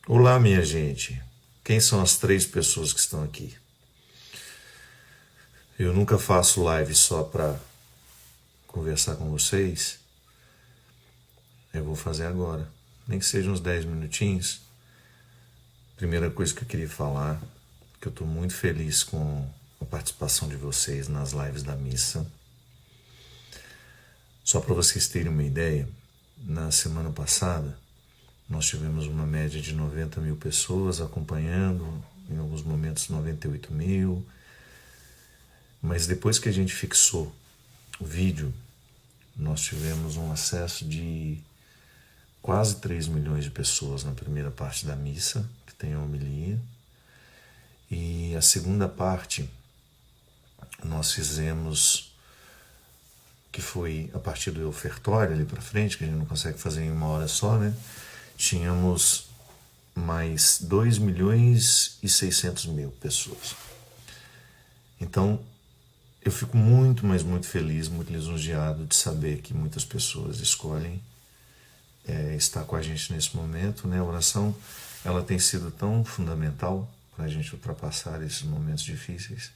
Olá, minha gente. Quem são as três pessoas que estão aqui? Eu nunca faço live só para conversar com vocês. Eu vou fazer agora, nem que sejam uns 10 minutinhos. Primeira coisa que eu queria falar, que eu estou muito feliz com a participação de vocês nas lives da missa. Só para vocês terem uma ideia, na semana passada nós tivemos uma média de 90 mil pessoas acompanhando, em alguns momentos 98 mil. Mas depois que a gente fixou o vídeo, nós tivemos um acesso de quase 3 milhões de pessoas na primeira parte da missa, que tem a homilia. E a segunda parte nós fizemos, que foi a partir do ofertório ali para frente, que a gente não consegue fazer em uma hora só, né? Tínhamos mais 2 milhões e 600 mil pessoas. Então, eu fico muito, mas muito feliz, muito lisonjeado de saber que muitas pessoas escolhem estar com a gente nesse momento, né? A oração, ela tem sido tão fundamental para a gente ultrapassar esses momentos difíceis.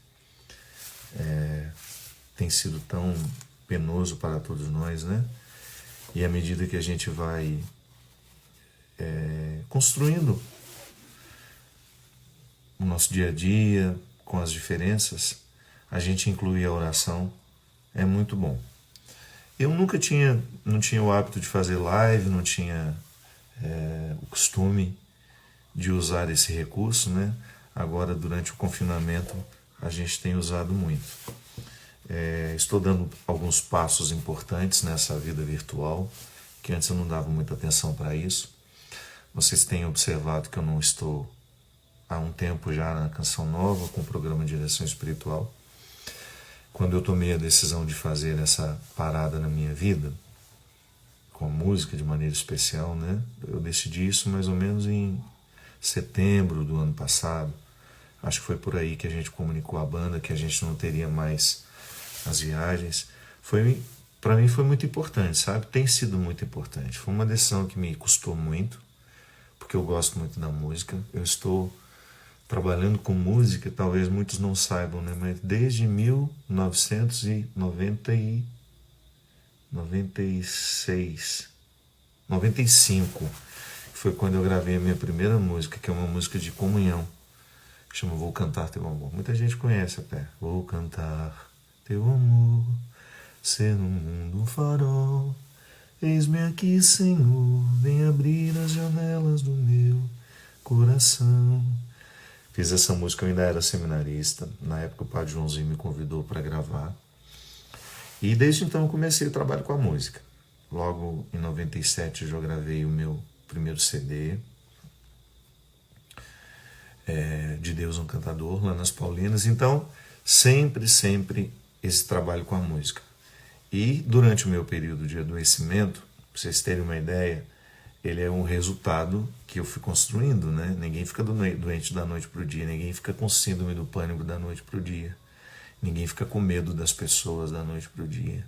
Tem sido tão penoso para todos nós, né? E à medida que a gente vai construindo o nosso dia a dia, com as diferenças, a gente incluir a oração, é muito bom. Eu não tinha o hábito de fazer live, não tinha o costume de usar esse recurso, né? Agora, durante o confinamento, a gente tem usado muito. Estou dando alguns passos importantes nessa vida virtual, que antes eu não dava muita atenção para isso. Vocês têm observado que eu não estou há um tempo já na Canção Nova, com o programa de direção espiritual. Quando eu tomei a decisão de fazer essa parada na minha vida, com a música de maneira especial, né? Eu decidi isso mais ou menos em setembro do ano passado. Acho que foi por aí que a gente comunicou à banda que a gente não teria mais as viagens. Para mim foi muito importante, sabe? Tem sido muito importante. Foi uma decisão que me custou muito, porque eu gosto muito da música. Eu estou trabalhando com música, talvez muitos não saibam, né? Mas desde 1995, que foi quando eu gravei a minha primeira música, que é uma música de comunhão, que chama Vou Cantar Teu Amor. Muita gente conhece até. Vou cantar teu amor, ser no mundo um farol. Eis-me aqui, Senhor, vem abrir as janelas do meu coração. Fiz essa música, eu ainda era seminarista. Na época o Padre Joãozinho me convidou para gravar. E desde então eu comecei o trabalho com a música. Logo em 97 eu já gravei o meu primeiro CD, De Deus um Cantador, lá nas Paulinas. Então, sempre esse trabalho com a música. E durante o meu período de adoecimento, para vocês terem uma ideia, ele é um resultado que eu fui construindo, né? Ninguém fica doente da noite para o dia, ninguém fica com síndrome do pânico da noite para o dia, ninguém fica com medo das pessoas da noite para o dia,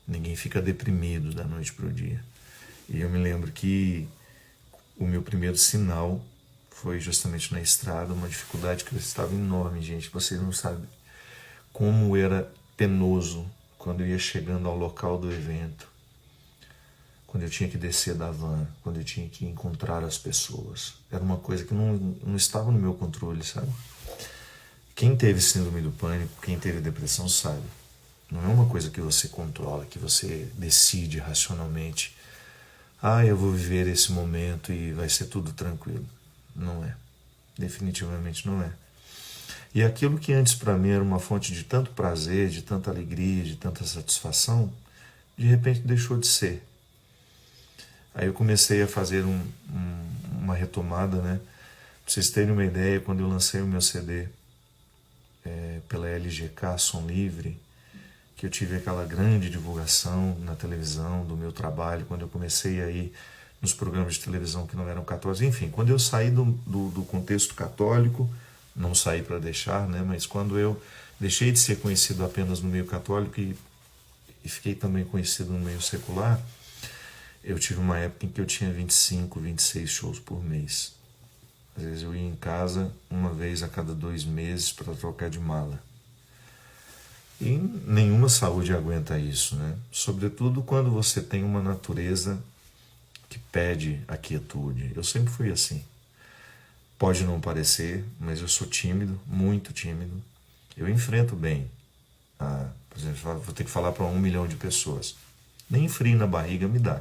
ninguém fica deprimido da noite para o dia. E eu me lembro que o meu primeiro sinal foi justamente na estrada, uma dificuldade que eu estava enorme, gente. Vocês não sabem como era penoso quando eu ia chegando ao local do evento, quando eu tinha que descer da van, quando eu tinha que encontrar as pessoas. Era uma coisa que não estava no meu controle, sabe? Quem teve síndrome do pânico, quem teve depressão sabe. Não é uma coisa que você controla, que você decide racionalmente. Eu vou viver esse momento e vai ser tudo tranquilo. Não é. Definitivamente não é. E aquilo que antes para mim era uma fonte de tanto prazer, de tanta alegria, de tanta satisfação, de repente deixou de ser. Aí eu comecei a fazer uma retomada, né? Pra vocês terem uma ideia, quando eu lancei o meu CD pela LGK Som Livre, que eu tive aquela grande divulgação na televisão do meu trabalho, quando eu comecei a ir nos programas de televisão que não eram católicos, enfim, quando eu saí do contexto católico, não saí para deixar, né? Mas quando eu deixei de ser conhecido apenas no meio católico e fiquei também conhecido no meio secular, eu tive uma época em que eu tinha 25, 26 shows por mês. Às vezes eu ia em casa uma vez a cada 2 meses para trocar de mala. E nenhuma saúde aguenta isso, né? Sobretudo quando você tem uma natureza que pede a quietude. Eu sempre fui assim. Pode não parecer, mas eu sou tímido, muito tímido. Eu enfrento bem. Por exemplo, vou ter que falar para 1 milhão de pessoas. Nem frio na barriga me dá.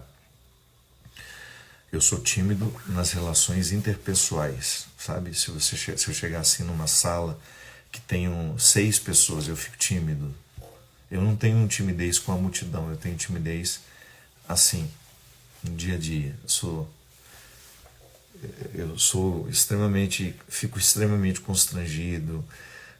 Eu sou tímido nas relações interpessoais, sabe? Se eu chegar assim numa sala que tenham 6 pessoas, eu fico tímido. Eu não tenho timidez com a multidão, eu tenho timidez assim, no dia a dia. Fico extremamente constrangido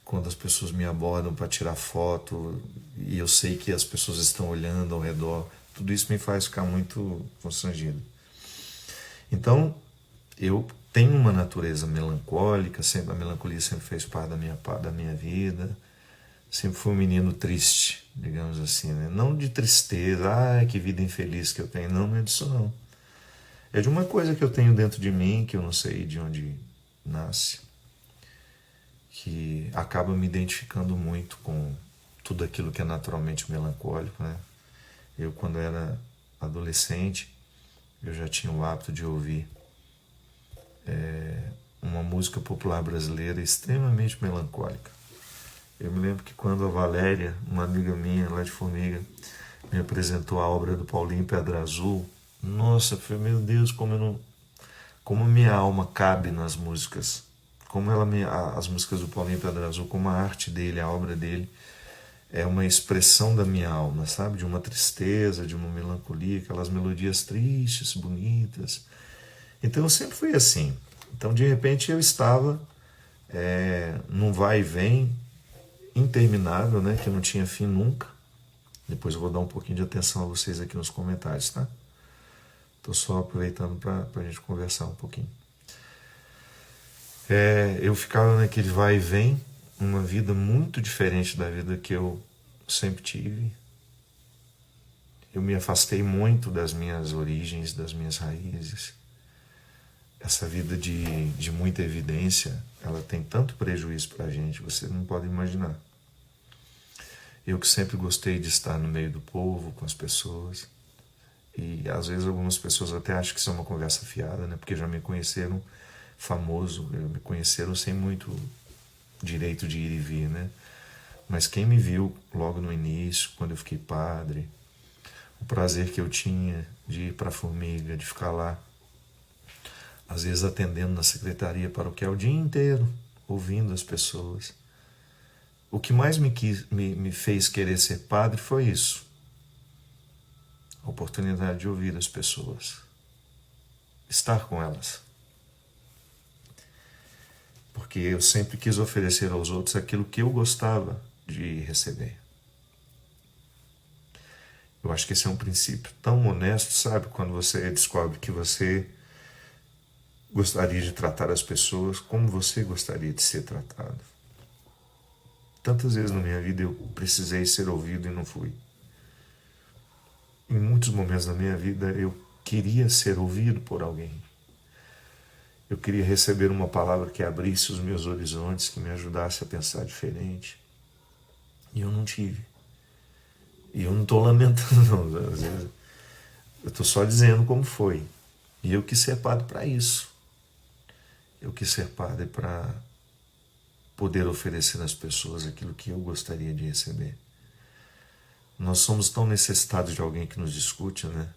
quando as pessoas me abordam para tirar foto e eu sei que as pessoas estão olhando ao redor. Tudo isso me faz ficar muito constrangido. Então, eu tenho uma natureza melancólica, a melancolia sempre fez parte da minha vida. Sempre fui um menino triste, digamos assim, né? Não de tristeza, que vida infeliz que eu tenho. Não é disso não. É de uma coisa que eu tenho dentro de mim, que eu não sei de onde nasce, que acaba me identificando muito com tudo aquilo que é naturalmente melancólico, né? Eu, quando era adolescente, eu já tinha o hábito de ouvir uma música popular brasileira extremamente melancólica. Eu me lembro que quando a Valéria, uma amiga minha lá de Formiga, me apresentou a obra do Paulinho Pedra Azul, nossa, eu falei, meu Deus, como minha alma cabe nas músicas, as músicas do Paulinho Pedra Azul, como a arte dele, a obra dele, é uma expressão da minha alma, sabe? De uma tristeza, de uma melancolia, aquelas melodias tristes, bonitas. Então eu sempre fui assim. Então de repente eu estava num vai e vem interminável, né? Que não tinha fim nunca. Depois eu vou dar um pouquinho de atenção a vocês aqui nos comentários, tá? Estou só aproveitando para a gente conversar um pouquinho. Eu ficava naquele vai e vem, uma vida muito diferente da vida que eu sempre tive. Eu me afastei muito das minhas origens, das minhas raízes. Essa vida de muita evidência, ela tem tanto prejuízo para a gente, você não pode imaginar. Eu que sempre gostei de estar no meio do povo, com as pessoas, e às vezes algumas pessoas até acham que isso é uma conversa fiada, né? Porque já me conheceram famoso, me conheceram sem muito direito de ir e vir, né? Mas quem me viu logo no início, quando eu fiquei padre, o prazer que eu tinha de ir para a Formiga, de ficar lá, às vezes atendendo na secretaria paroquial o dia inteiro, ouvindo as pessoas. O que mais me fez querer ser padre foi isso. A oportunidade de ouvir as pessoas. Estar com elas. Porque eu sempre quis oferecer aos outros aquilo que eu gostava de receber. Eu acho que esse é um princípio tão honesto, sabe? Quando você descobre que você gostaria de tratar as pessoas como você gostaria de ser tratado. Tantas vezes na minha vida eu precisei ser ouvido e não fui. Em muitos momentos da minha vida eu queria ser ouvido por alguém. Eu queria receber uma palavra que abrisse os meus horizontes, que me ajudasse a pensar diferente. E eu não tive. E eu não estou lamentando, não. Às vezes eu estou só dizendo como foi. E eu quis ser padre para isso. Eu quis ser padre para poder oferecer às pessoas aquilo que eu gostaria de receber. Nós somos tão necessitados de alguém que nos escute, né?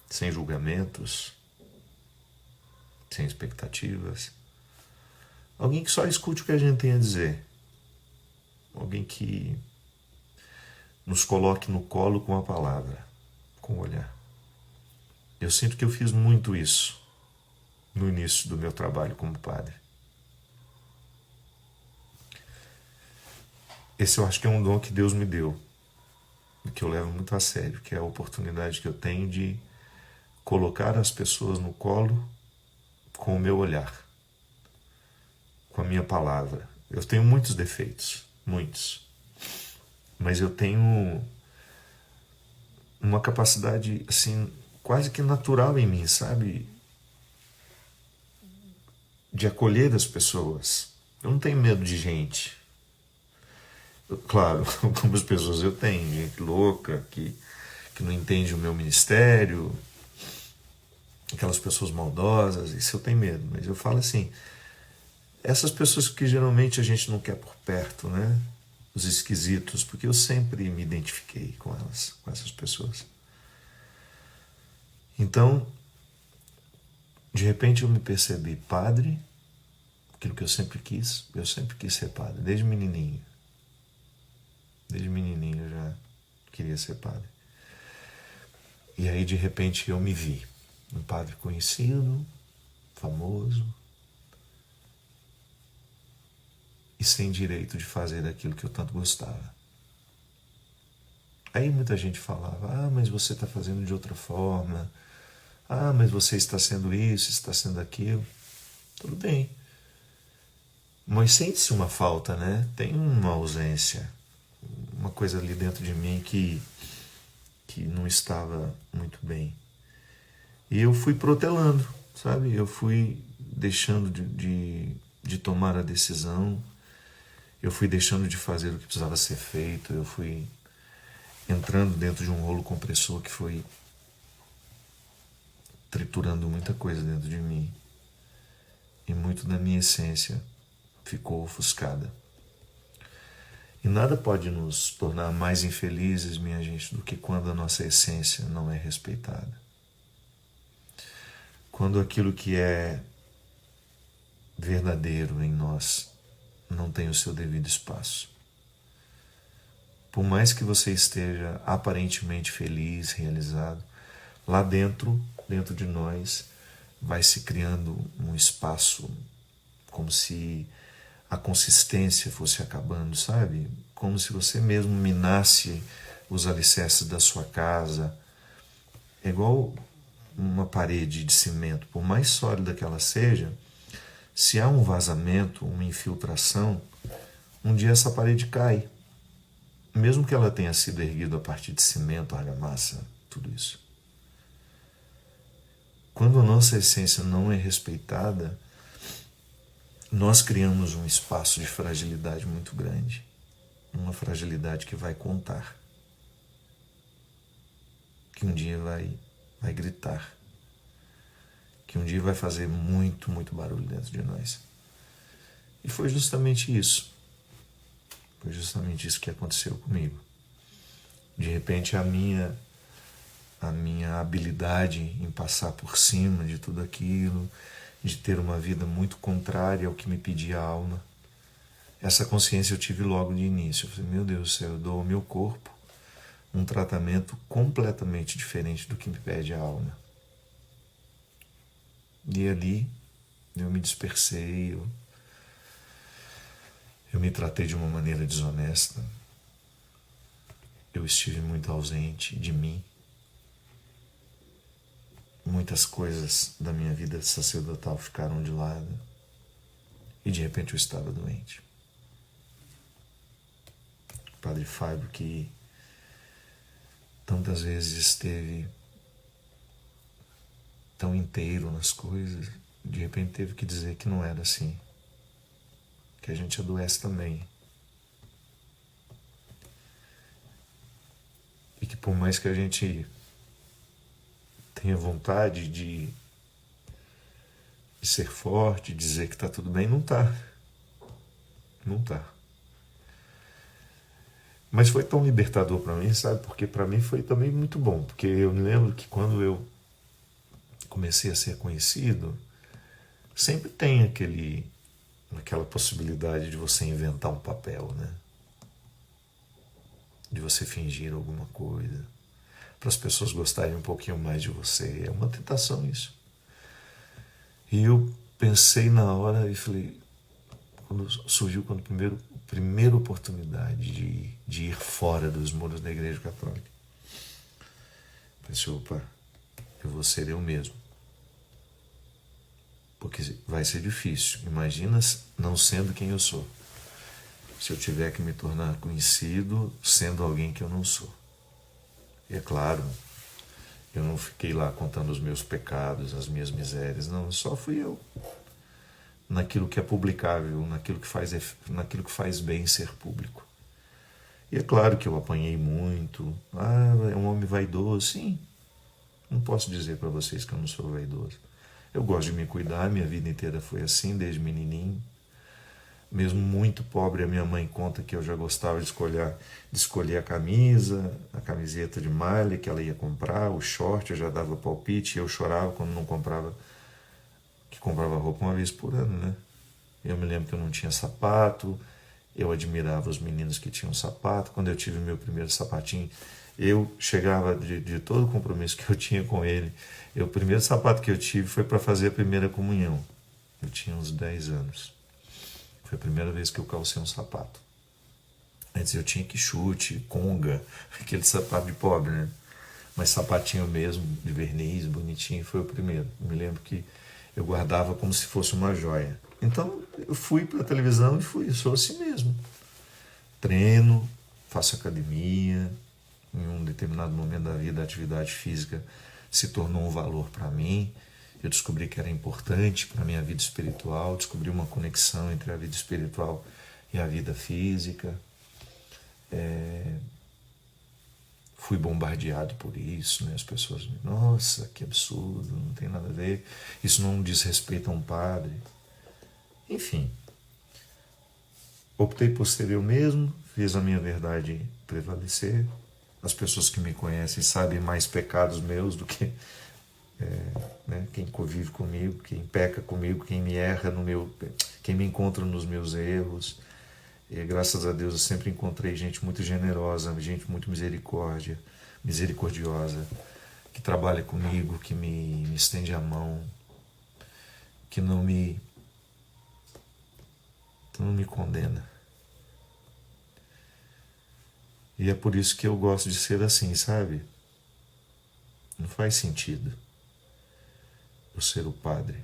Sem julgamentos, sem expectativas. Alguém que só escute o que a gente tem a dizer. Alguém que nos coloque no colo com a palavra, com o olhar. Eu sinto que eu fiz muito isso no início do meu trabalho como padre. Esse eu acho que é um dom que Deus me deu, que eu levo muito a sério, que é a oportunidade que eu tenho de colocar as pessoas no colo com o meu olhar, com a minha palavra. Eu tenho muitos defeitos, muitos, mas eu tenho uma capacidade assim quase que natural em mim, sabe? de acolher as pessoas. Eu não tenho medo de gente. Claro, algumas pessoas eu tenho, gente louca, que não entende o meu ministério, aquelas pessoas maldosas, isso eu tenho medo. Mas eu falo assim, essas pessoas que geralmente a gente não quer por perto, né? Os esquisitos, porque eu sempre me identifiquei com elas, com essas pessoas. Então, de repente eu me percebi padre, aquilo que eu sempre quis ser padre, desde menininho. Desde menininho eu já queria ser padre. E aí de repente eu me vi, um padre conhecido, famoso, e sem direito de fazer aquilo que eu tanto gostava. Aí muita gente falava, mas você está fazendo de outra forma, mas você está sendo isso, está sendo aquilo. Tudo bem. Mas sente-se uma falta, né? Tem uma ausência, uma coisa ali dentro de mim que não estava muito bem. E eu fui protelando, sabe? Eu fui deixando de tomar a decisão, eu fui deixando de fazer o que precisava ser feito, eu fui entrando dentro de um rolo compressor que foi triturando muita coisa dentro de mim. E muito da minha essência ficou ofuscada. E nada pode nos tornar mais infelizes, minha gente, do que quando a nossa essência não é respeitada. Quando aquilo que é verdadeiro em nós não tem o seu devido espaço. Por mais que você esteja aparentemente feliz, realizado, lá dentro de nós, vai se criando um espaço como se a consistência fosse acabando, sabe? Como se você mesmo minasse os alicerces da sua casa. É igual uma parede de cimento, por mais sólida que ela seja, se há um vazamento, uma infiltração, um dia essa parede cai. Mesmo que ela tenha sido erguida a partir de cimento, argamassa, tudo isso. Quando a nossa essência não é respeitada, nós criamos um espaço de fragilidade muito grande. Uma fragilidade que vai contar. Que um dia vai gritar. Que um dia vai fazer muito, muito barulho dentro de nós. E foi justamente isso. Foi justamente isso que aconteceu comigo. De repente a minha habilidade em passar por cima de tudo aquilo, de ter uma vida muito contrária ao que me pedia a alma, essa consciência eu tive logo de início. Eu falei, meu Deus do céu, eu dou ao meu corpo um tratamento completamente diferente do que me pede a alma. E ali eu me dispersei, eu me tratei de uma maneira desonesta, eu estive muito ausente de mim. Muitas coisas da minha vida sacerdotal ficaram de lado e de repente eu estava doente. O Padre Fábio, que tantas vezes esteve tão inteiro nas coisas, de repente teve que dizer que não era assim, que a gente adoece também. E que por mais que a gente tenha vontade de ser forte, dizer que está tudo bem, não está. Não está. Mas foi tão libertador para mim, sabe? Porque para mim foi também muito bom. Porque eu me lembro que quando eu comecei a ser conhecido, sempre tem aquela possibilidade de você inventar um papel, né? De você fingir alguma coisa, para as pessoas gostarem um pouquinho mais de você. É uma tentação isso. E eu pensei na hora e falei, quando a primeira oportunidade de ir fora dos muros da Igreja Católica, pensei, opa, eu vou ser eu mesmo. Porque vai ser difícil. Imagina não sendo quem eu sou. Se eu tiver que me tornar conhecido sendo alguém que eu não sou. E é claro, eu não fiquei lá contando os meus pecados, as minhas misérias. Não, só fui eu. naquilo que é publicável, naquilo que faz bem ser público. E é claro que eu apanhei muito. Ah, é um homem vaidoso. Sim, não posso dizer para vocês que eu não sou vaidoso. Eu gosto de me cuidar, minha vida inteira foi assim, desde menininho. Mesmo muito pobre, a minha mãe conta que eu já gostava de escolher a camisa, a camiseta de malha que ela ia comprar, o short, eu já dava palpite, e eu chorava quando não comprava, que comprava roupa uma vez por ano, né? Eu me lembro que eu não tinha sapato, eu admirava os meninos que tinham sapato. Quando eu tive meu primeiro sapatinho, eu chegava de todo o compromisso que eu tinha com ele. O primeiro sapato que eu tive foi para fazer a primeira comunhão. Eu tinha uns 10 anos. Foi a primeira vez que eu calcei um sapato. Antes eu tinha que chute, conga, aquele sapato de pobre, né? Mas sapatinho mesmo, de verniz, bonitinho, foi o primeiro. Eu me lembro que eu guardava como se fosse uma joia. Então eu fui para a televisão e fui, eu sou assim mesmo. Treino, faço academia. Em um determinado momento da vida, a atividade física se tornou um valor para mim. Eu descobri que era importante para a minha vida espiritual, descobri uma conexão entre a vida espiritual e a vida física. Fui bombardeado por isso, né? As pessoas me nossa, que absurdo, não tem nada a ver, isso não diz respeito a um padre. Enfim, optei por ser eu mesmo, fiz a minha verdade prevalecer. As pessoas que me conhecem sabem mais pecados meus do que né, quem convive comigo, quem peca comigo, quem me erra quem me encontra nos meus erros. E graças a Deus eu sempre encontrei gente muito generosa, gente muito misericordiosa, que trabalha comigo, que me estende a mão, que não me condena. E é por isso que eu gosto de ser assim, sabe? Não faz sentido eu ser o padre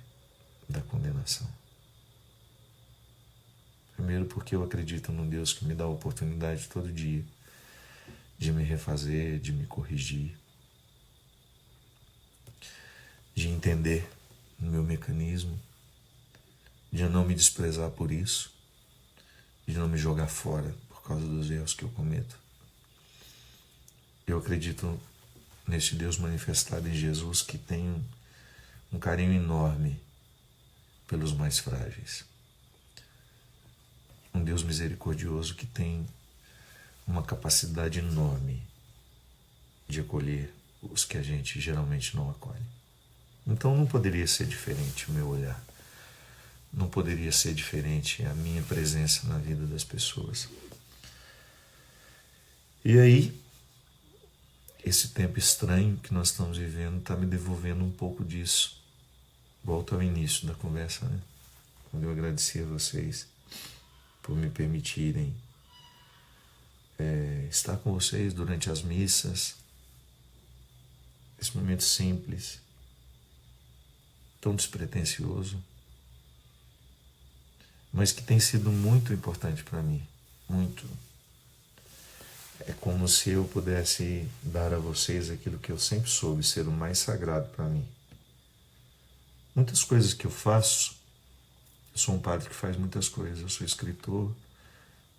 da condenação. Primeiro porque eu acredito num Deus que me dá a oportunidade todo dia de me refazer, de me corrigir, de entender o meu mecanismo, de não me desprezar por isso, de não me jogar fora por causa dos erros que eu cometo. Eu acredito neste Deus manifestado em Jesus que tem um carinho enorme pelos mais frágeis. Um Deus misericordioso que tem uma capacidade enorme de acolher os que a gente geralmente não acolhe. Então não poderia ser diferente o meu olhar. Não poderia ser diferente a minha presença na vida das pessoas. E aí, esse tempo estranho que nós estamos vivendo está me devolvendo um pouco disso. Volto ao início da conversa, né? Quando eu agradeci a vocês por me permitirem estar com vocês durante as missas, esse momento simples, tão despretensioso, mas que tem sido muito importante para mim, muito. É como se eu pudesse dar a vocês aquilo que eu sempre soube ser o mais sagrado para mim. Muitas coisas que eu faço, eu sou um padre que faz muitas coisas, eu sou escritor,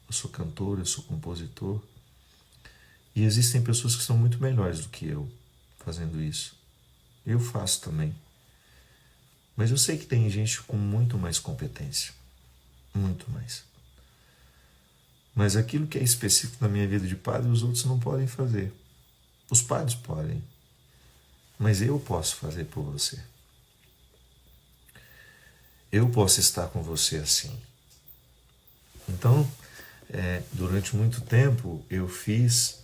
eu sou cantor, eu sou compositor, e existem pessoas que são muito melhores do que eu fazendo isso. Eu faço também. Mas eu sei que tem gente com muito mais competência, muito mais. Mas aquilo que é específico na minha vida de padre, os outros não podem fazer. Os padres podem, mas eu posso fazer por você. Eu posso estar com você assim. Então, durante muito tempo, eu fiz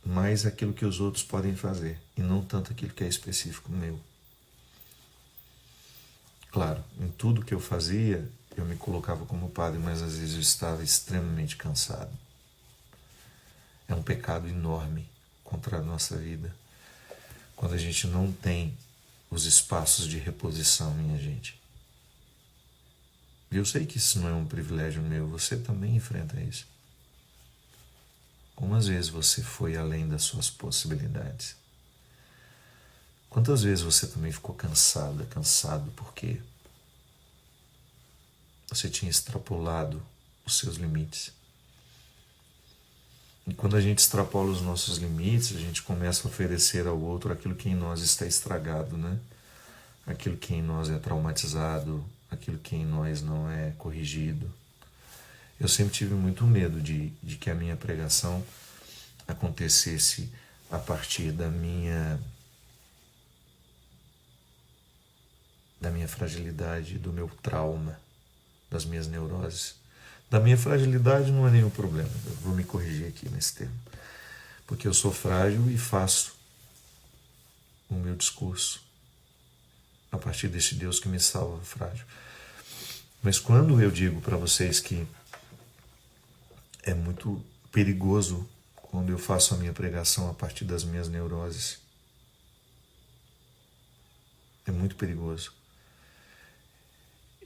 mais aquilo que os outros podem fazer, e não tanto aquilo que é específico meu. Claro, em tudo que eu fazia, eu me colocava como padre, mas às vezes eu estava extremamente cansado. É um pecado enorme contra a nossa vida, quando a gente não tem os espaços de reposição, minha gente. E eu sei que isso não é um privilégio meu, você também enfrenta isso. Como às vezes você foi além das suas possibilidades. Quantas vezes você também ficou cansada, cansado, porque você tinha extrapolado os seus limites? E quando a gente extrapola os nossos limites, a gente começa a oferecer ao outro aquilo que em nós está estragado, né? Aquilo que em nós é traumatizado, aquilo que em nós não é corrigido. Eu sempre tive muito medo de que a minha pregação acontecesse a partir da minha fragilidade, do meu trauma, das minhas neuroses. Da minha fragilidade não é nenhum problema, eu vou me corrigir aqui nesse termo, porque eu sou frágil e faço o meu discurso a partir desse Deus que me salva frágil. Mas quando eu digo para vocês que é muito perigoso quando eu faço a minha pregação a partir das minhas neuroses, é muito perigoso.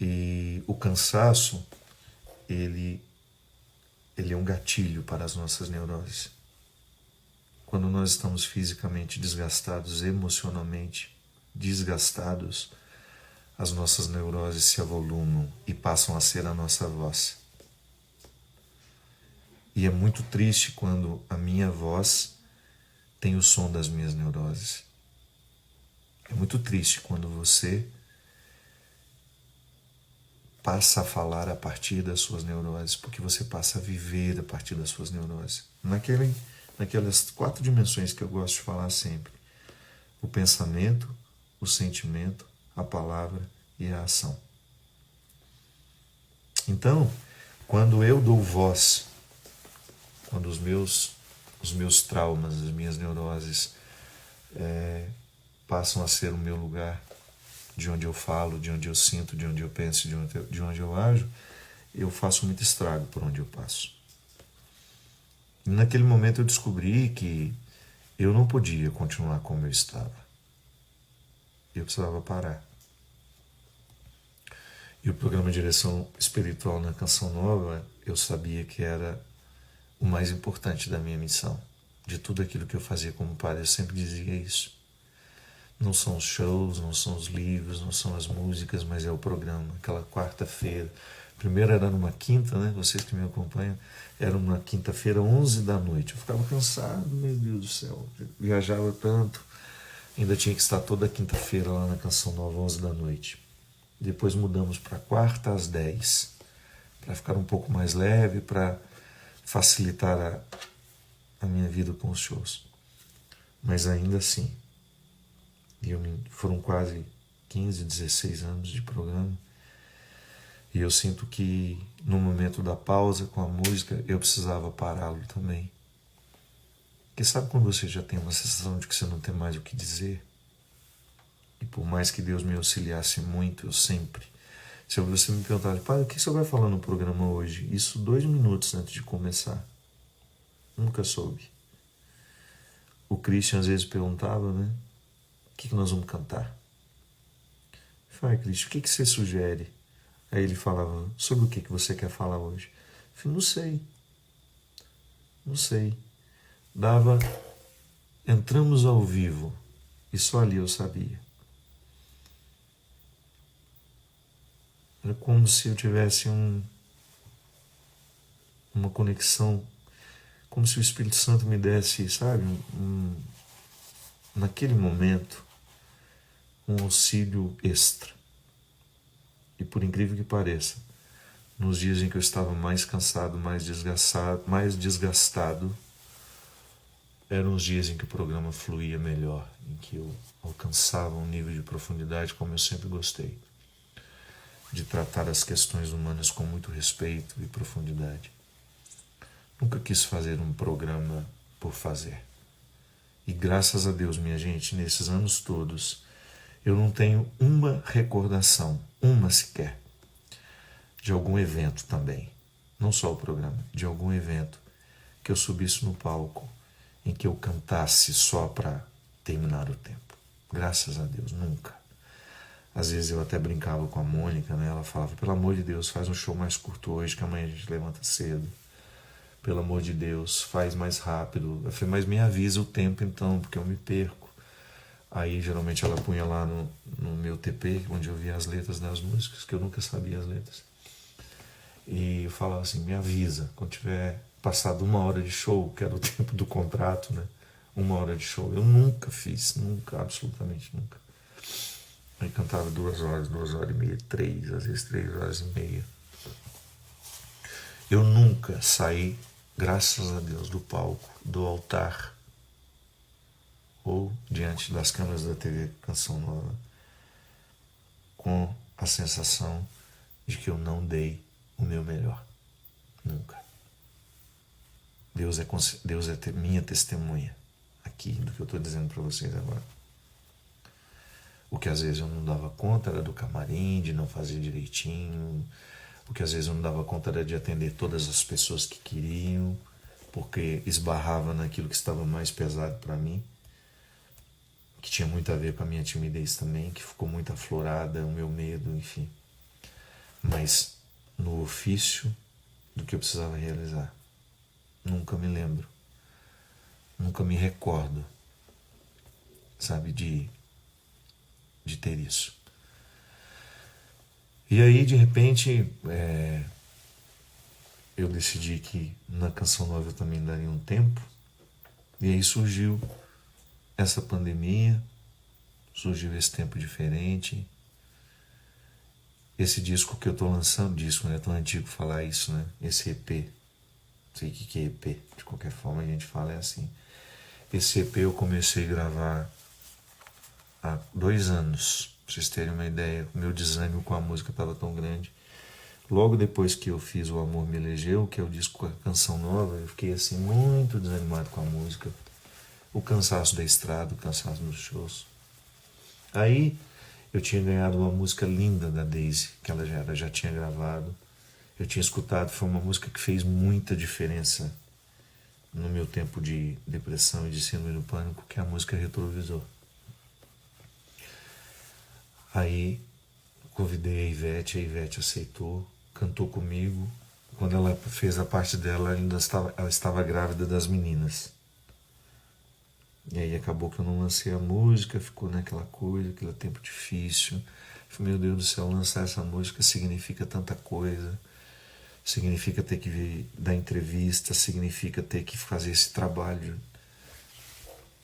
E o cansaço, ele é um gatilho para as nossas neuroses. Quando nós estamos fisicamente desgastados, emocionalmente desgastados, as nossas neuroses se avolumam e passam a ser a nossa voz. E é muito triste quando a minha voz tem o som das minhas neuroses. É muito triste quando você passa a falar a partir das suas neuroses, porque você passa a viver a partir das suas neuroses. Naquelas 4 dimensões que eu gosto de falar sempre: o pensamento, o sentimento, a palavra e a ação. Então, quando eu dou voz, quando os meus traumas, as minhas neuroses passam a ser o meu lugar, de onde eu falo, de onde eu sinto, de onde eu penso, de onde eu ajo, eu faço muito estrago por onde eu passo. E naquele momento eu descobri que eu não podia continuar como eu estava. Eu precisava parar. E o programa Direção Espiritual na Canção Nova, eu sabia que era o mais importante da minha missão. De tudo aquilo que eu fazia como padre, eu sempre dizia isso. Não são os shows, não são os livros, não são as músicas, mas é o programa. Aquela quarta-feira. Primeiro era numa quinta, né? Vocês que me acompanham, era uma quinta-feira, 11 da noite. Eu ficava cansado, meu Deus do céu. Eu viajava tanto. Ainda tinha que estar toda quinta-feira lá na Canção Nova, 11 da noite. Depois mudamos para quarta às 10, para ficar um pouco mais leve, para facilitar a minha vida com os shows. Mas ainda assim, foram quase 15, 16 anos de programa, e eu sinto que no momento da pausa com a música, eu precisava pará-lo também. Porque sabe quando você já tem uma sensação de que você não tem mais o que dizer? E por mais que Deus me auxiliasse muito, eu sempre... Se você me perguntar, pai, o que você vai falar no programa hoje? Isso 2 minutos antes de começar. Nunca soube. O Christian às vezes perguntava, né? O que nós vamos cantar? Eu falei, Christian, o que você sugere? Aí ele falava, sobre o que você quer falar hoje? Eu falei, não sei. Entramos ao vivo e só ali eu sabia. Era como se eu tivesse uma conexão, como se o Espírito Santo me desse, sabe, naquele momento, um auxílio extra. E por incrível que pareça, nos dias em que eu estava mais cansado, mais desgastado, eram os dias em que o programa fluía melhor, em que eu alcançava um nível de profundidade como eu sempre gostei, de tratar as questões humanas com muito respeito e profundidade. Nunca quis fazer um programa por fazer. E graças a Deus, minha gente, nesses anos todos, eu não tenho uma recordação, uma sequer, de algum evento também, não só o programa, de algum evento que eu subisse no palco em que eu cantasse só para terminar o tempo. Graças a Deus, nunca. Às vezes eu até brincava com a Mônica, né? Ela falava, pelo amor de Deus, faz um show mais curto hoje, que amanhã a gente levanta cedo. Pelo amor de Deus, faz mais rápido. Eu falei, mas me avisa o tempo então, porque eu me perco. Aí geralmente ela punha lá no meu TP, onde eu via as letras das músicas, que eu nunca sabia as letras. E eu falava assim, me avisa, quando tiver passado 1 hora de show, que era o tempo do contrato, né? 1 hora de show. Eu nunca fiz, nunca, absolutamente nunca. Aí cantava 2 horas, 2 horas e meia, 3, às vezes 3 horas e meia. Eu nunca saí, graças a Deus, do palco, do altar, ou diante das câmeras da TV Canção Nova, com a sensação de que eu não dei o meu melhor. Nunca. Deus é minha testemunha aqui do que eu estou dizendo para vocês agora. O que às vezes eu não dava conta era do camarim, de não fazer direitinho. O que às vezes eu não dava conta era de atender todas as pessoas que queriam, porque esbarrava naquilo que estava mais pesado para mim, que tinha muito a ver com a minha timidez também, que ficou muito aflorada, o meu medo, enfim. Mas no ofício do que eu precisava realizar. Nunca me lembro, nunca me recordo, sabe, de ter isso. E aí, de repente, eu decidi que na Canção Nova eu também daria um tempo, e aí surgiu essa pandemia, surgiu esse tempo diferente, esse disco que eu estou lançando, disco, né? É tão antigo falar isso, né? Esse EP, não sei o que é EP, de qualquer forma a gente fala assim. Esse EP eu comecei a gravar há 2 anos, pra vocês terem uma ideia. O meu desânimo com a música estava tão grande. Logo depois que eu fiz O Amor Me Elegeu, que é o disco com a Canção Nova, eu fiquei assim muito desanimado com a música. O cansaço da estrada, o cansaço dos shows. Aí eu tinha ganhado uma música linda da Daisy, que ela já tinha gravado. Eu tinha escutado, foi uma música que fez muita diferença no meu tempo de depressão e de síndrome do pânico, que é a música Retrovisor. Aí convidei a Ivete aceitou, cantou comigo. Quando ela fez a parte dela, ela estava grávida das meninas. E aí acabou que eu não lancei a música, ficou naquela coisa, aquele tempo difícil. Falei, meu Deus do céu, lançar essa música significa tanta coisa. Significa ter que dar entrevista, significa ter que fazer esse trabalho.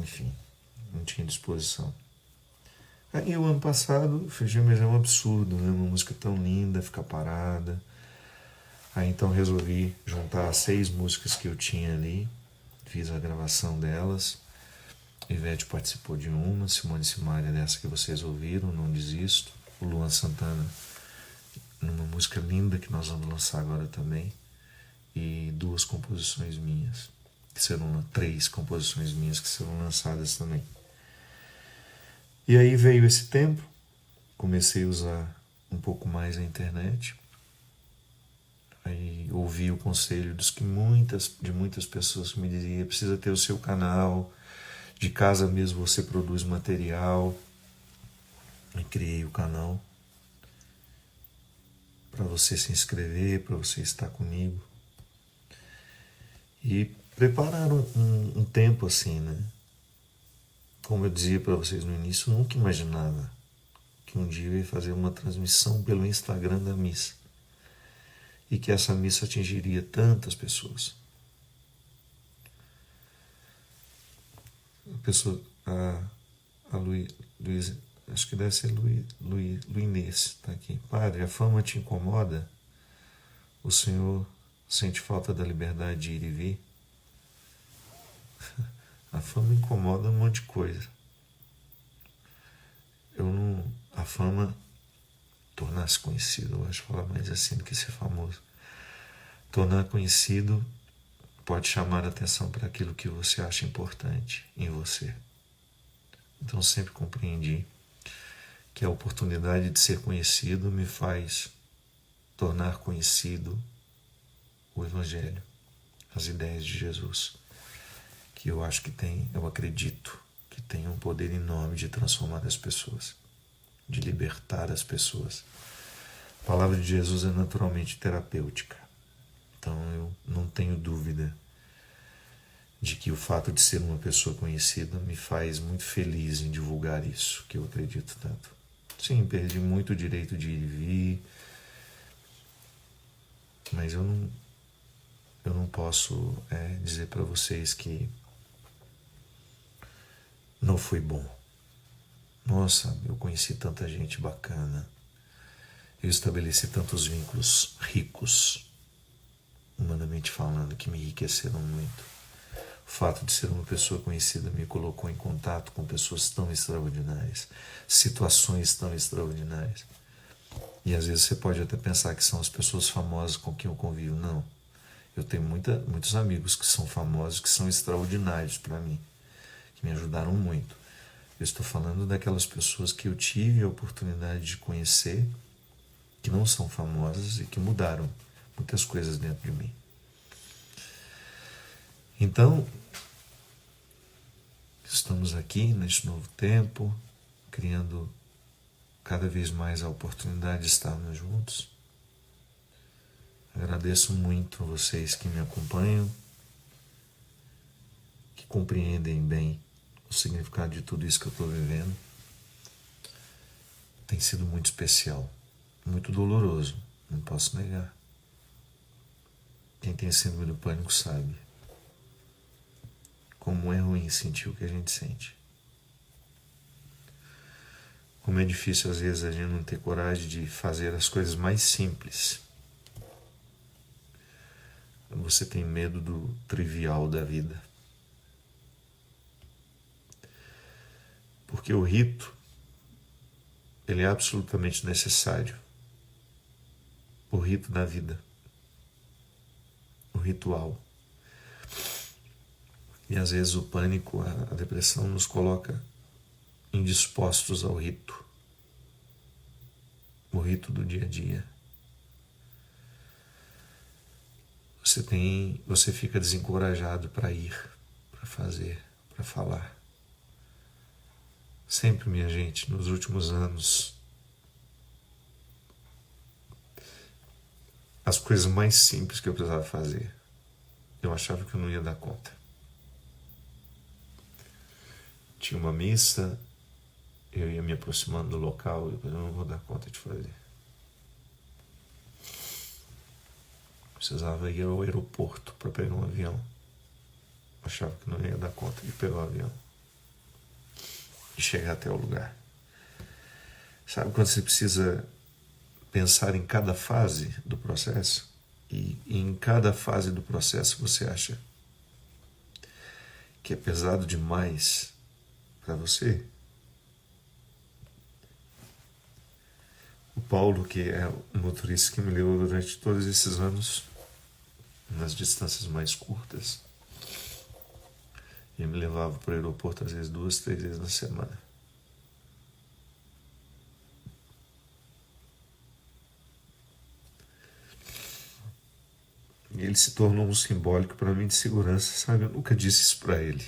Enfim, não tinha disposição. Aí o ano passado, Feijão, mas é um absurdo, né? Uma música tão linda, ficar parada. Aí então resolvi juntar 6 músicas que eu tinha ali, fiz a gravação delas. Ivete participou de uma, Simone Simaria dessa que vocês ouviram, Não Desisto. O Luan Santana numa música linda que nós vamos lançar agora também. E 2 composições minhas, que serão 3 composições minhas que serão lançadas também. E aí veio esse tempo, comecei a usar um pouco mais a internet. Aí ouvi o conselho de muitas pessoas que me diziam, precisa ter o seu canal, de casa mesmo você produz material. E criei o canal para você se inscrever, para você estar comigo. E prepararam um tempo assim, né? Como eu dizia para vocês no início, eu nunca imaginava que um dia eu ia fazer uma transmissão pelo Instagram da missa. E que essa missa atingiria tantas pessoas. A Luísa, acho que deve ser Luinês, está aqui. Padre, a fama te incomoda? O senhor sente falta da liberdade de ir e vir? A fama incomoda um monte de coisa. A fama, tornar-se conhecido, eu acho falar mais assim do que ser famoso. Tornar conhecido pode chamar a atenção para aquilo que você acha importante em você. Então sempre compreendi que a oportunidade de ser conhecido me faz tornar conhecido o Evangelho, as ideias de Jesus, que eu acredito que tem um poder enorme de transformar as pessoas, de libertar as pessoas. A palavra de Jesus é naturalmente terapêutica, então eu não tenho dúvida de que o fato de ser uma pessoa conhecida me faz muito feliz em divulgar isso, que eu acredito tanto. Sim, perdi muito o direito de ir e vir, mas eu não posso dizer para vocês que não foi bom. Nossa, eu conheci tanta gente bacana, eu estabeleci tantos vínculos ricos, humanamente falando, que me enriqueceram muito. O fato de ser uma pessoa conhecida me colocou em contato com pessoas tão extraordinárias, situações tão extraordinárias. E às vezes você pode até pensar que são as pessoas famosas com quem eu convivo. Não. Eu tenho muitos amigos que são famosos, que são extraordinários para mim, que me ajudaram muito. Eu estou falando daquelas pessoas que eu tive a oportunidade de conhecer, que não são famosas e que mudaram muitas coisas dentro de mim. Então, estamos aqui neste novo tempo, criando cada vez mais a oportunidade de estarmos juntos. Agradeço muito a vocês que me acompanham, que compreendem bem o significado de tudo isso que eu estou vivendo. Tem sido muito especial, muito doloroso, não posso negar. Quem tem síndrome do pânico sabe como é ruim sentir o que a gente sente. Como é difícil às vezes a gente não ter coragem de fazer as coisas mais simples. Quando você tem medo do trivial da vida. Porque o rito, ele é absolutamente necessário. O rito da vida. O ritual. E às vezes o pânico, a depressão nos coloca indispostos ao rito. O rito do dia a dia. Você fica desencorajado para ir, para fazer, para falar. Sempre, minha gente, nos últimos anos, as coisas mais simples que eu precisava fazer, eu achava que eu não ia dar conta. Tinha uma missa, eu ia me aproximando do local e eu não vou dar conta de fazer. Precisava ir ao aeroporto para pegar um avião. Achava que não ia dar conta de pegar o avião e chegar até o lugar. Sabe quando você precisa pensar em cada fase do processo? E em cada fase do processo você acha que é pesado demais para você? O Paulo, que é o motorista que me levou durante todos esses anos, nas distâncias mais curtas, ele me levava para o aeroporto às vezes 2, 3 vezes na semana. E ele se tornou um simbólico para mim de segurança, sabe? Eu nunca disse isso para ele.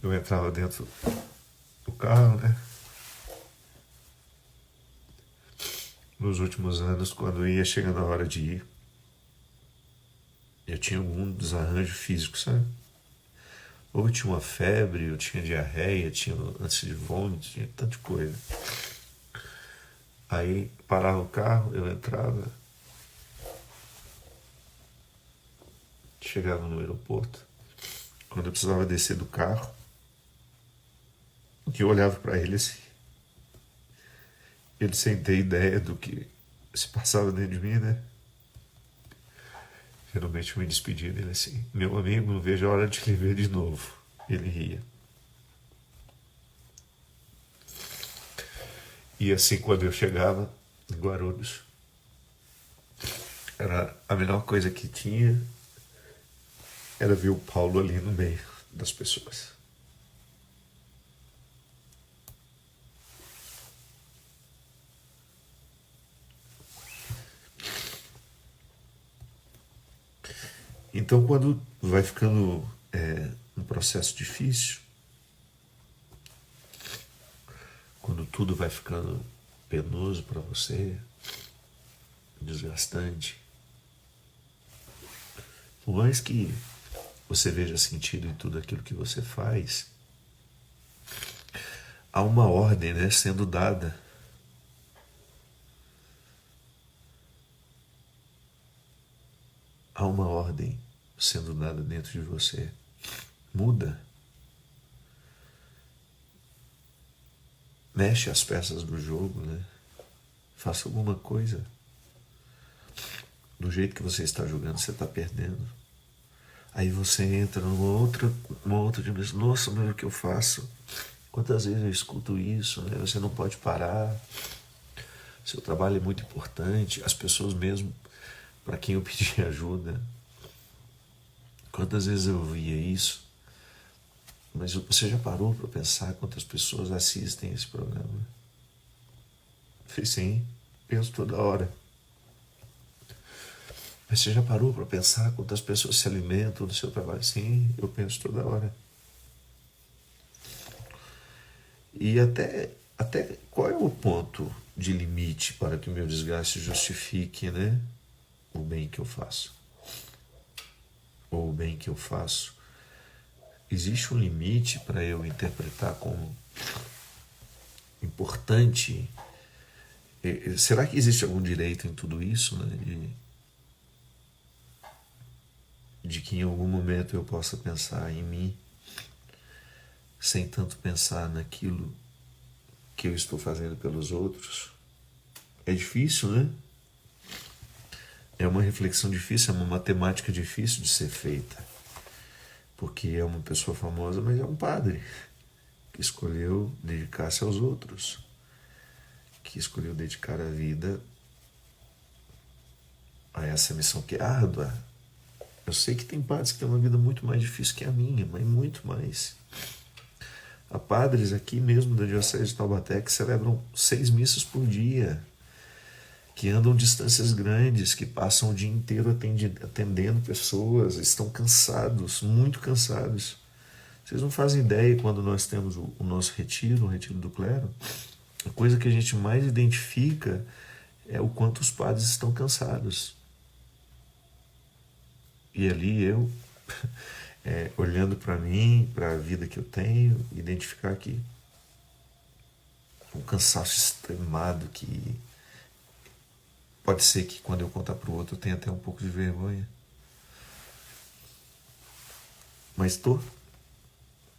Eu entrava dentro do carro, né? Nos últimos anos, quando ia chegando a hora de ir, eu tinha algum desarranjo físico, sabe? Ou eu tinha uma febre, eu tinha diarreia, tinha ânsia de vômito, tinha tanta coisa. Aí parava o carro, eu entrava, chegava no aeroporto. Quando eu precisava descer do carro, que eu olhava para ele assim, ele sem ter ideia do que se passava dentro de mim, né? Geralmente eu me despedia dele assim, meu amigo, não vejo a hora de lhe ver de novo. Ele ria. E assim, quando eu chegava em Guarulhos, era a melhor coisa que tinha, era ver o Paulo ali no meio das pessoas. Então, quando vai ficando um processo difícil, quando tudo vai ficando penoso para você, desgastante, mais que você veja sentido em tudo aquilo que você faz, há uma ordem, né, sendo dada. Há uma ordem sendo dada dentro de você. Muda. Mexe as peças do jogo, né? Faça alguma coisa. Do jeito que você está jogando, você está perdendo. Aí você entra numa outra dimensão. Nossa, mas o que eu faço? Quantas vezes eu escuto isso, né? Você não pode parar. Seu trabalho é muito importante. As pessoas mesmo para quem eu pedi ajuda. Quantas vezes eu ouvia isso? Mas você já parou para pensar quantas pessoas assistem esse programa? Eu falei, sim, penso toda hora. Mas você já parou para pensar quantas pessoas se alimentam do seu trabalho? Sim, eu penso toda hora. E até qual é o ponto de limite para que o meu desgaste justifique, né, o bem que eu faço? Ou o bem que eu faço? Existe um limite para eu interpretar como importante? Será que existe algum direito em tudo isso, né? De que em algum momento eu possa pensar em mim sem tanto pensar naquilo que eu estou fazendo pelos outros? É difícil, né? É uma reflexão difícil, é uma matemática difícil de ser feita. Porque é uma pessoa famosa, mas é um padre que escolheu dedicar-se aos outros, que escolheu dedicar a vida a essa missão que é árdua. Eu sei que tem padres que têm uma vida muito mais difícil que a minha, mas muito mais. Há padres aqui mesmo da Diocese de Taubaté que celebram 6 missas por dia, que andam distâncias grandes, que passam o dia inteiro atendendo pessoas, estão cansados, muito cansados. Vocês não fazem ideia quando nós temos o nosso retiro, o retiro do clero, a coisa que a gente mais identifica é o quanto os padres estão cansados. E ali eu, olhando para mim, para a vida que eu tenho, identificar que um cansaço extremado que pode ser que quando eu contar para o outro eu tenha até um pouco de vergonha. Mas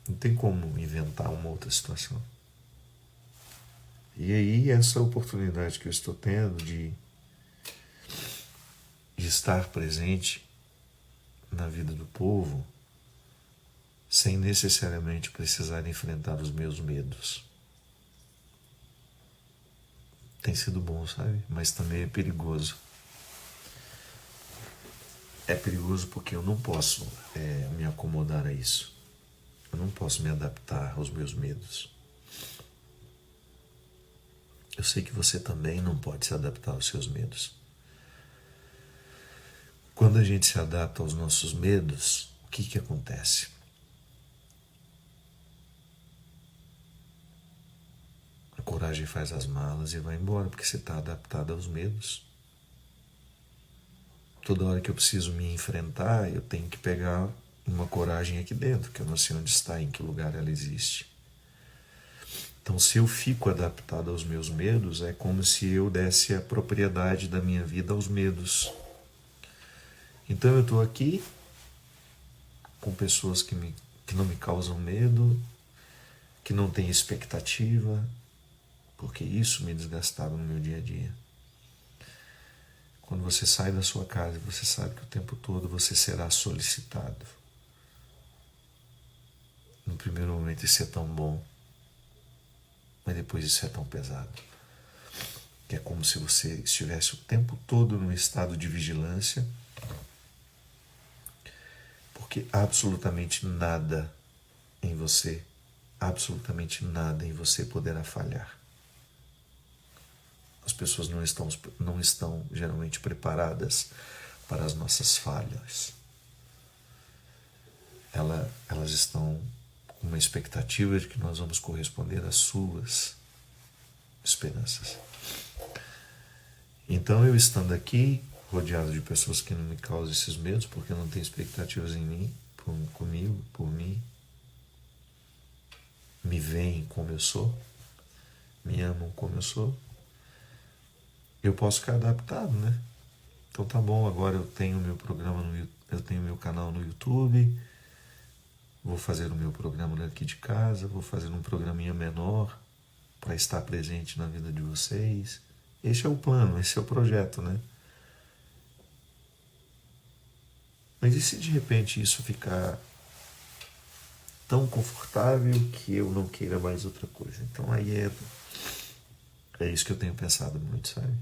não tem como inventar uma outra situação. E aí essa oportunidade que eu estou tendo de estar presente na vida do povo sem necessariamente precisar enfrentar os meus medos. Tem sido bom, sabe? Mas também é perigoso. É perigoso porque eu não posso me acomodar a isso. Eu não posso me adaptar aos meus medos. Eu sei que você também não pode se adaptar aos seus medos. Quando a gente se adapta aos nossos medos, o que acontece? A coragem faz as malas e vai embora, porque você está adaptado aos medos. Toda hora que eu preciso me enfrentar, eu tenho que pegar uma coragem aqui dentro, que eu não sei onde está, em que lugar ela existe. Então, se eu fico adaptado aos meus medos, é como se eu desse a propriedade da minha vida aos medos. Então, eu estou aqui com pessoas que não me causam medo, que não têm expectativa, porque isso me desgastava no meu dia a dia. Quando você sai da sua casa, você sabe que o tempo todo você será solicitado. No primeiro momento isso é tão bom, mas depois isso é tão pesado. Que é como se você estivesse o tempo todo num estado de vigilância, porque absolutamente nada em você poderá falhar. As pessoas não estão geralmente preparadas para as nossas falhas. Elas estão com uma expectativa de que nós vamos corresponder às suas esperanças. Então, eu estando aqui, rodeado de pessoas que não me causam esses medos, porque não têm expectativas em mim, comigo, por mim. Me veem como eu sou, me amam como eu sou. Eu posso ficar adaptado, né? Então tá bom, agora eu tenho meu programa eu tenho meu canal no YouTube, vou fazer o meu programa aqui de casa, vou fazer um programinha menor para estar presente na vida de vocês. Esse é o plano, esse é o projeto, né? Mas e se de repente isso ficar tão confortável que eu não queira mais outra coisa? Então aí é isso que eu tenho pensado muito, sabe?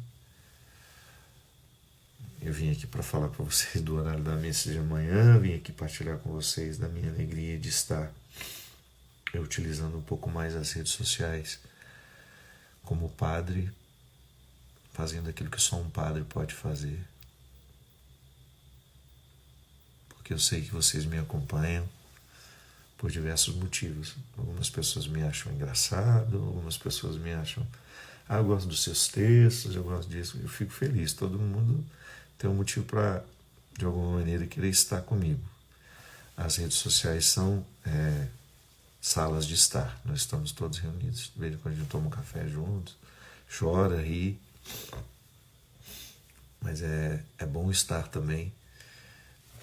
Eu vim aqui para falar para vocês do horário da missa de amanhã, vim aqui partilhar com vocês da minha alegria de estar utilizando um pouco mais as redes sociais como padre, fazendo aquilo que só um padre pode fazer. Porque eu sei que vocês me acompanham por diversos motivos. Algumas pessoas me acham engraçado, algumas pessoas me acham, eu gosto dos seus textos, eu gosto disso. Eu fico feliz, todo mundo tem um motivo para, de alguma maneira, querer estar comigo. As redes sociais são salas de estar. Nós estamos todos reunidos. De vez em quando a gente toma um café juntos, chora, ri. Mas é bom estar também.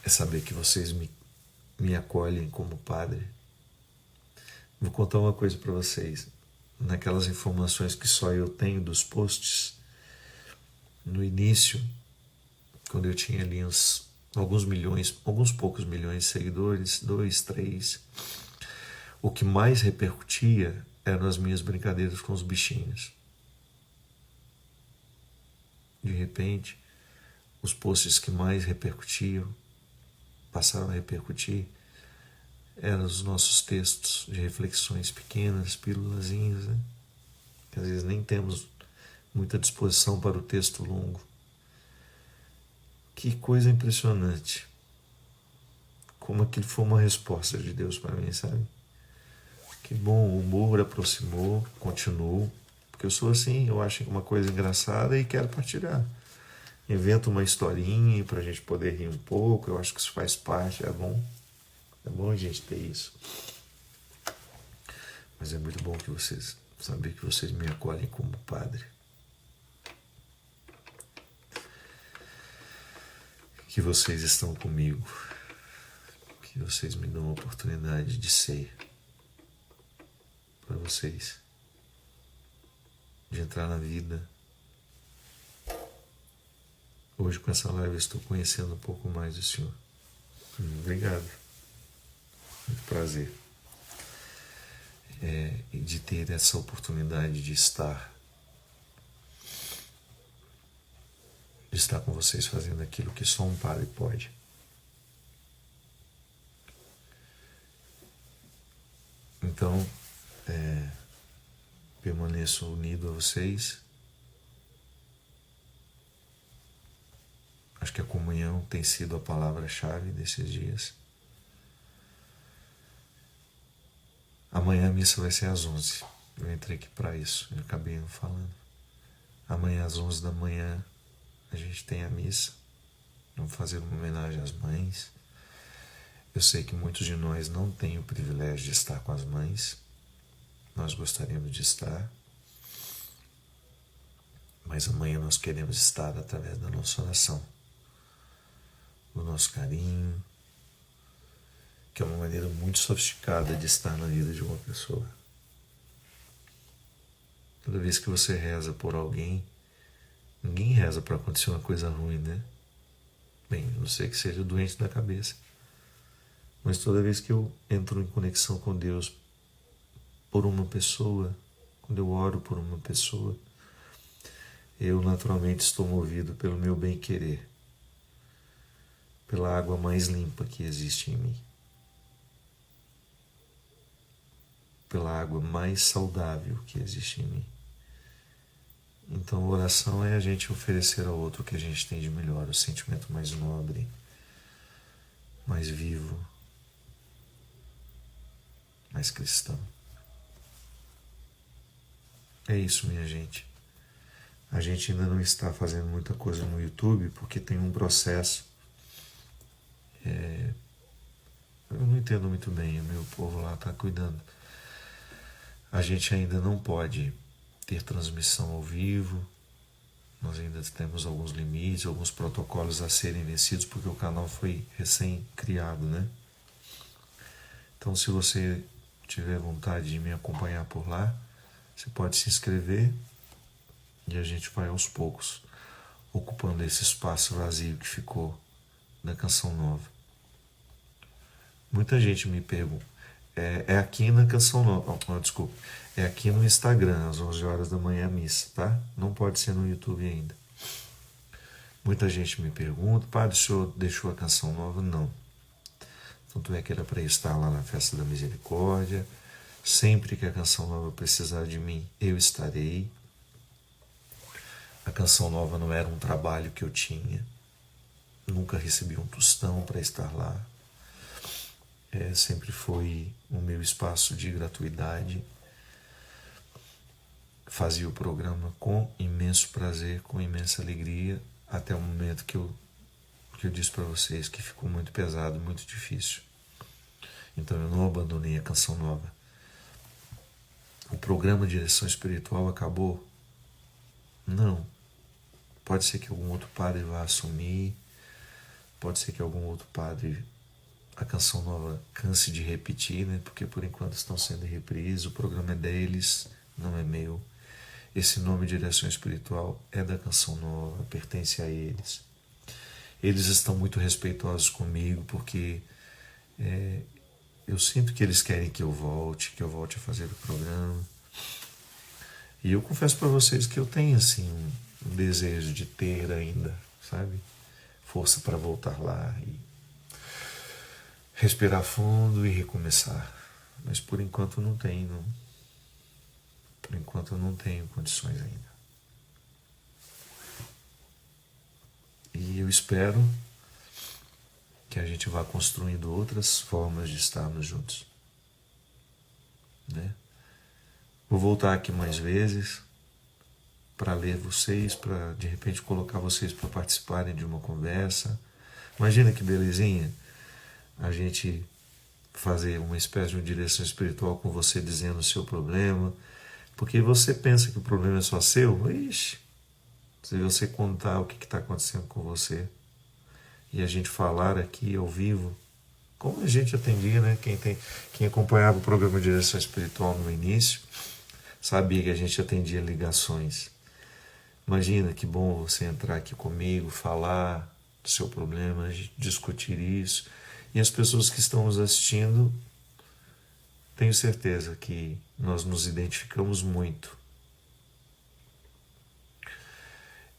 É saber que vocês me acolhem como padre. Vou contar uma coisa para vocês. Naquelas informações que só eu tenho dos posts, no início, quando eu tinha ali alguns milhões, alguns poucos milhões de seguidores, 2, 3, o que mais repercutia eram as minhas brincadeiras com os bichinhos. De repente, os posts que mais repercutiam, passaram a repercutir, eram os nossos textos de reflexões pequenas, pílulazinhas, né? Que às vezes nem temos muita disposição para o texto longo. Que coisa impressionante. Como aquilo foi uma resposta de Deus para mim, sabe? Que bom, o humor aproximou, continuou. Porque eu sou assim, eu acho uma coisa engraçada e quero partilhar. Invento uma historinha para a gente poder rir um pouco, eu acho que isso faz parte, é bom. É bom a gente ter isso. Mas é muito bom que vocês, saber que vocês me acolhem como padre. Que vocês estão comigo. Que vocês me dão a oportunidade de ser para vocês. De entrar na vida. Hoje com essa live eu estou conhecendo um pouco mais do Senhor. Obrigado. Muito prazer. De ter essa oportunidade de estar com vocês fazendo aquilo que só um padre pode. Então, permaneço unido a vocês. Acho que a comunhão tem sido a palavra-chave desses dias. Amanhã a missa vai ser às 11. Eu entrei aqui para isso, eu acabei não falando. Amanhã às 11 da manhã a gente tem a missa. Vamos fazer uma homenagem às mães. Eu sei que muitos de nós não têm o privilégio de estar com as mães. Nós gostaríamos de estar. Mas amanhã nós queremos estar através da nossa oração. Do nosso carinho, que é uma maneira muito sofisticada de estar na vida de uma pessoa. Toda vez que você reza por alguém, ninguém reza para acontecer uma coisa ruim, né? Bem, a não ser que seja doente da cabeça. Mas toda vez que eu entro em conexão com Deus por uma pessoa, quando eu oro por uma pessoa, eu naturalmente estou movido pelo meu bem-querer, pela água mais limpa que existe em mim, pela água mais saudável que existe em mim. Então a oração é a gente oferecer ao outro o que a gente tem de melhor, o sentimento mais nobre, mais vivo, mais cristão. É isso, minha gente. A gente ainda não está fazendo muita coisa no YouTube porque tem um processo. Eu não entendo muito bem, o meu povo lá está cuidando. A gente ainda não pode ter transmissão ao vivo, nós ainda temos alguns limites, alguns protocolos a serem vencidos, porque o canal foi recém-criado, né? Então, se você tiver vontade de me acompanhar por lá, você pode se inscrever e a gente vai aos poucos ocupando esse espaço vazio que ficou da Canção Nova. Muita gente me pergunta, é aqui na Canção Nova, desculpa, é aqui no Instagram, às 11 horas da manhã a missa, tá? Não pode ser no YouTube ainda. Muita gente me pergunta, padre, o senhor deixou a Canção Nova? Não. Tanto é que era para estar lá na Festa da Misericórdia. Sempre que a Canção Nova precisar de mim, eu estarei. A Canção Nova não era um trabalho que eu tinha. Nunca recebi um tostão para estar lá. Sempre foi o meu espaço de gratuidade. Fazia o programa com imenso prazer, com imensa alegria, até o momento que eu disse para vocês que ficou muito pesado, muito difícil. Então eu não abandonei a Canção Nova. O programa de direção espiritual acabou? Não. Pode ser que algum outro padre vá assumir, pode ser que algum outro padre, a Canção Nova canse de repetir, né? Porque por enquanto estão sendo reprises, o programa é deles, não é meu. Esse nome Direção Espiritual é da Canção Nova, pertence a eles. Eles estão muito respeitosos comigo, porque eu sinto que eles querem que eu volte a fazer o programa. E eu confesso para vocês que eu tenho assim um desejo de ter ainda, sabe? Força para voltar lá e respirar fundo e recomeçar. Mas por enquanto não tenho, não. Por enquanto eu não tenho condições ainda. E eu espero que a gente vá construindo outras formas de estarmos juntos, né? Vou voltar aqui mais vezes para ler vocês, para de repente colocar vocês para participarem de uma conversa. Imagina que belezinha a gente fazer uma espécie de uma direção espiritual com você dizendo o seu problema, porque você pensa que o problema é só seu. Ixi, se você contar o que está acontecendo com você e a gente falar aqui ao vivo, como a gente atendia, né? Quem acompanhava o programa de direção espiritual no início sabia que a gente atendia ligações. Imagina que bom você entrar aqui comigo, falar do seu problema, a gente discutir isso. E as pessoas que estão nos assistindo, tenho certeza que nós nos identificamos muito.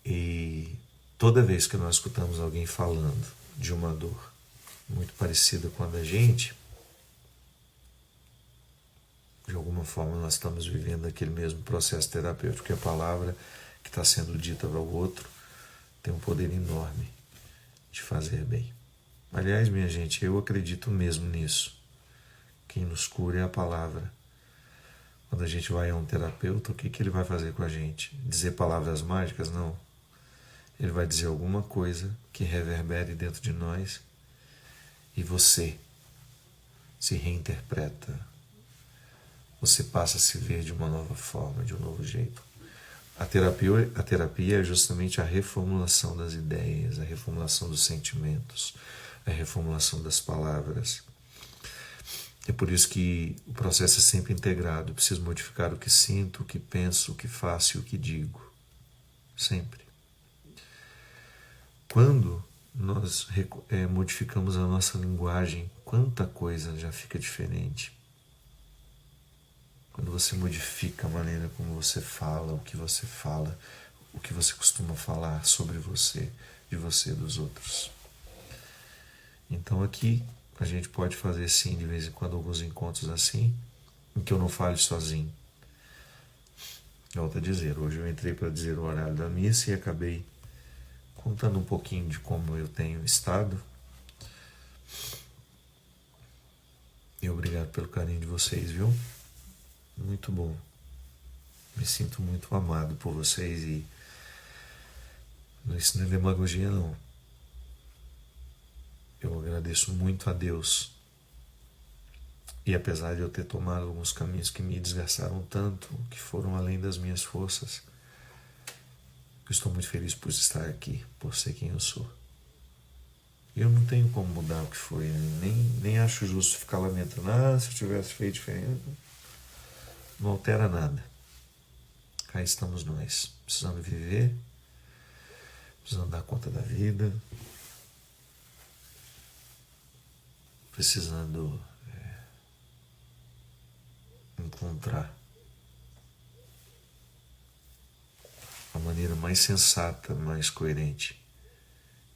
E toda vez que nós escutamos alguém falando de uma dor muito parecida com a da gente, de alguma forma nós estamos vivendo aquele mesmo processo terapêutico, que a palavra que está sendo dita ao outro tem um poder enorme de fazer bem. Aliás, minha gente, eu acredito mesmo nisso. Quem nos cura é a palavra. Quando a gente vai a um terapeuta, o que ele vai fazer com a gente? Dizer palavras mágicas? Não. Ele vai dizer alguma coisa que reverbere dentro de nós e você se reinterpreta. Você passa a se ver de uma nova forma, de um novo jeito. A terapia é justamente a reformulação das ideias, a reformulação dos sentimentos, a reformulação das palavras. É por isso que o processo é sempre integrado. Eu preciso modificar o que sinto, o que penso, o que faço e o que digo. Sempre. Quando nós modificamos a nossa linguagem, quanta coisa já fica diferente. Quando você modifica a maneira como você fala, o que você costuma falar sobre você, de você e dos outros. Então aqui a gente pode fazer sim, de vez em quando, alguns encontros assim, em que eu não fale sozinho. Volto a dizer, hoje eu entrei para dizer o horário da missa e acabei contando um pouquinho de como eu tenho estado. E obrigado pelo carinho de vocês, viu? Muito bom. Me sinto muito amado por vocês e Isso não é demagogia, não. Eu agradeço muito a Deus. E apesar de eu ter tomado alguns caminhos que me desgastaram tanto, que foram além das minhas forças, eu estou muito feliz por estar aqui, por ser quem eu sou. Eu não tenho como mudar o que foi, nem acho justo ficar lamentando. Se eu tivesse feito diferente, não altera nada. Cá estamos nós, precisando viver, precisando dar conta da vida, precisando encontrar a maneira mais sensata, mais coerente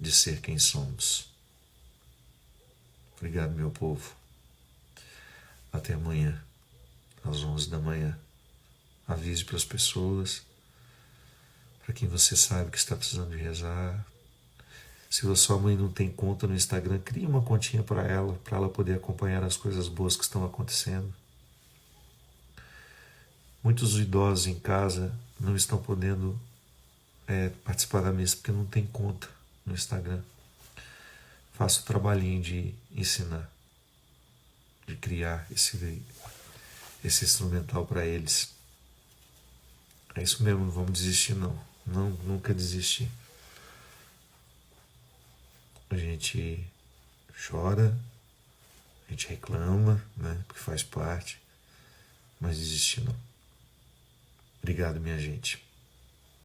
de ser quem somos. Obrigado, meu povo. Até amanhã, às 11 da manhã. Avise para as pessoas, para quem você sabe que está precisando de rezar. Se a sua mãe não tem conta no Instagram, crie uma continha para ela poder acompanhar as coisas boas que estão acontecendo. Muitos idosos em casa não estão podendo participar da missa porque não tem conta no Instagram. Faça o trabalhinho de ensinar, de criar esse instrumental para eles. É isso mesmo, não vamos desistir não. Não, nunca desistir. A gente chora, a gente reclama, né? Porque faz parte, mas desistir não. Obrigado, minha gente.